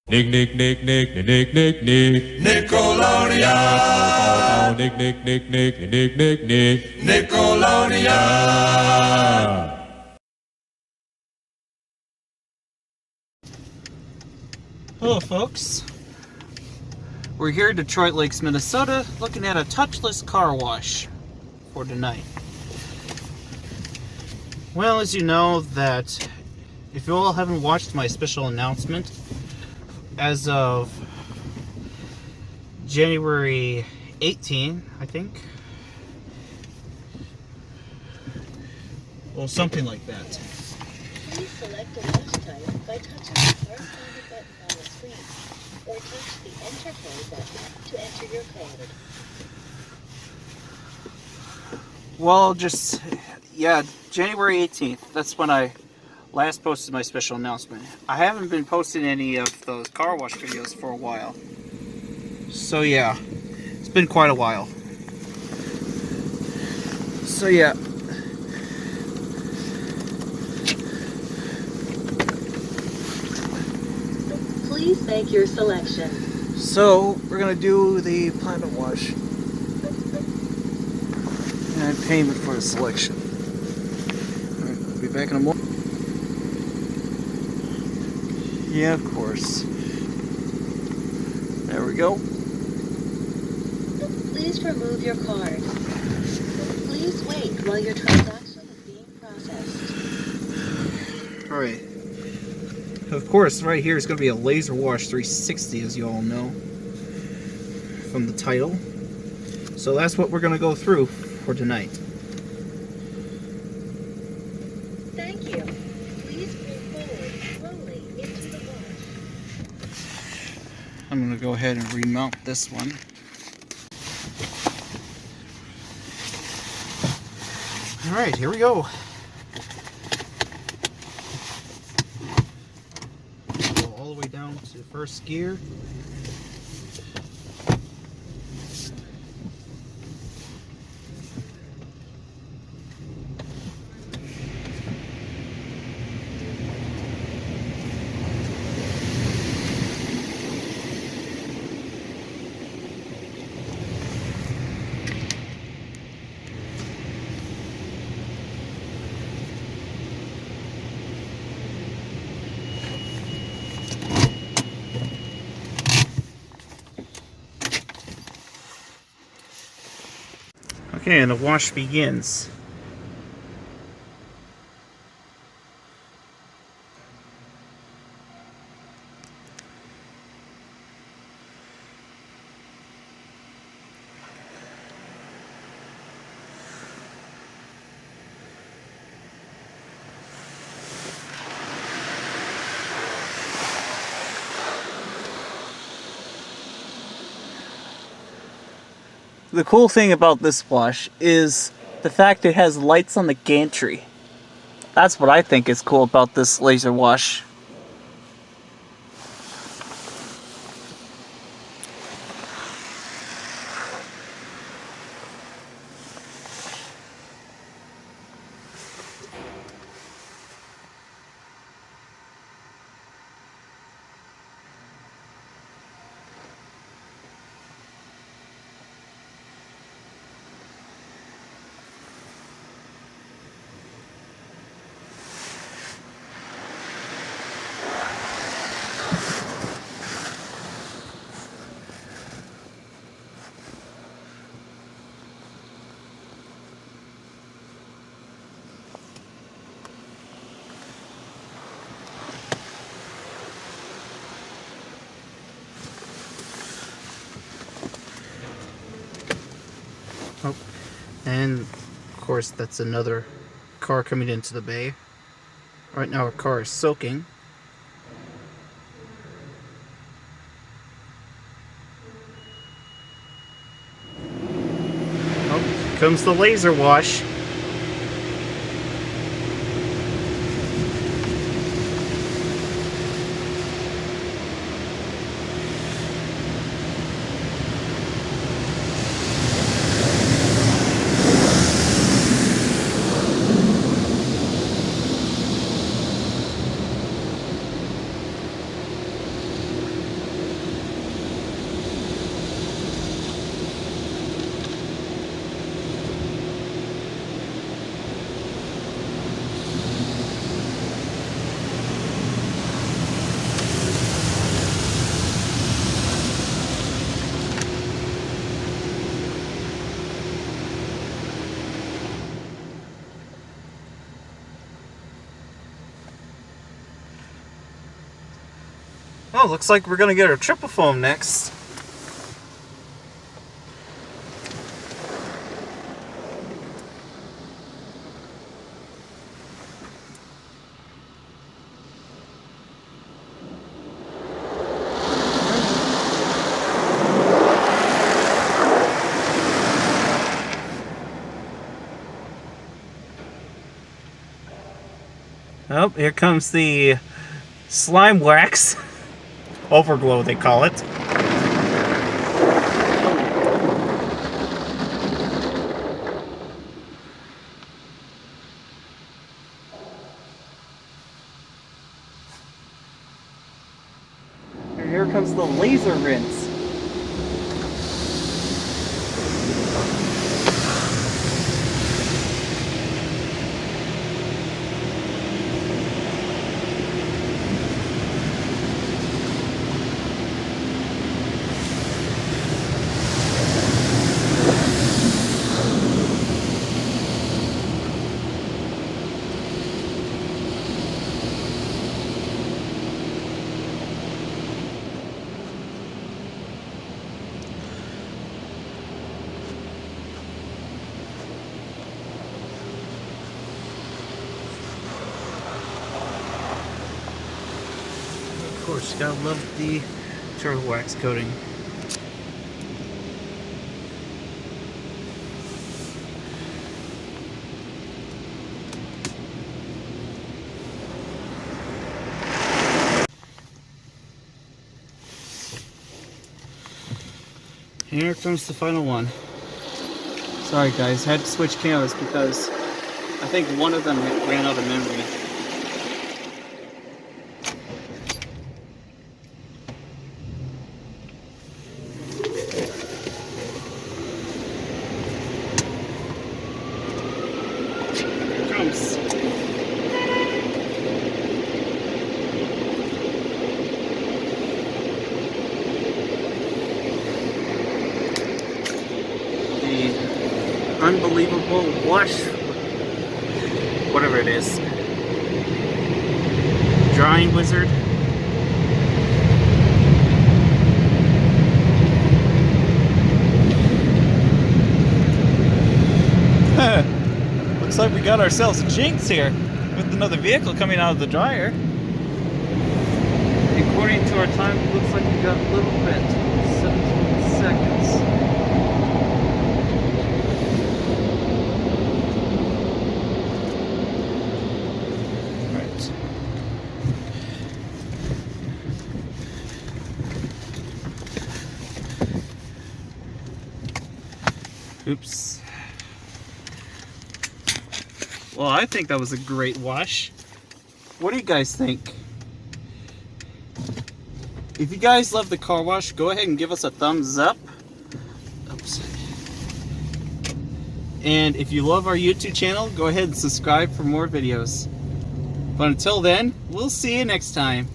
Nick, Nick, Nick, Nick, Nick, Nick, Nick. Nickelodeon. Nick, Nick, Nick, Nick, Nick, Nick, Nick. Nickelodeon. Hello folks, we're here in Detroit Lakes, Minnesota, looking at a touchless car wash for tonight. Well, as you know, that if you all haven't watched my special announcement, as of January 18, I think, well, something like that. Please select a wash type by touching the corresponding button on the screen, or touch the Enter Code button to enter your code. Well, January 18th, that's when I last posted my special announcement. I haven't been posting any of those car wash videos for a while. So yeah, it's been quite a while. So yeah. Please make your selection. So we're gonna do the platinum wash and payment for the selection. Alright, I'll be back in a moment. Yeah, of course. There we go. Please remove your card. Please wait while your transaction is being processed. Alright. Of course, right here is going to be a Laserwash 360, as you all know from the title. So that's what we're going to go through for tonight. Thank you. Please move forward slowly into the wash. I'm going to go ahead and remount this one. Alright, here we go. Go all the way down to the first gear. Okay, and the wash begins. The cool thing about this wash is the fact it has lights on the gantry. That's what I think is cool about this laser wash. Oh, and of course that's another car coming into the bay. Right now our car is soaking. Oh, here comes the laser wash. Oh, looks like we're gonna get our triple foam next. Oh, here comes the slime wax. Overglow, they call it. And here comes the laser rinse. Of course, you gotta love the turtle wax coating. Here comes the final one. Sorry guys, had to switch cameras because I think one of them ran out of memory. Here it comes. Unbelievable wash, whatever it is, drying wizard. Looks like we got ourselves a jinx here with another vehicle coming out of the dryer. According to our time, it looks like we got a little bit, 17 seconds. Oops. Well, I think that was a great wash. What do you guys think? If you guys love the car wash, go ahead and give us a thumbs up. Oops. And if you love our YouTube channel, go ahead and subscribe for more videos. But until then, we'll see you next time.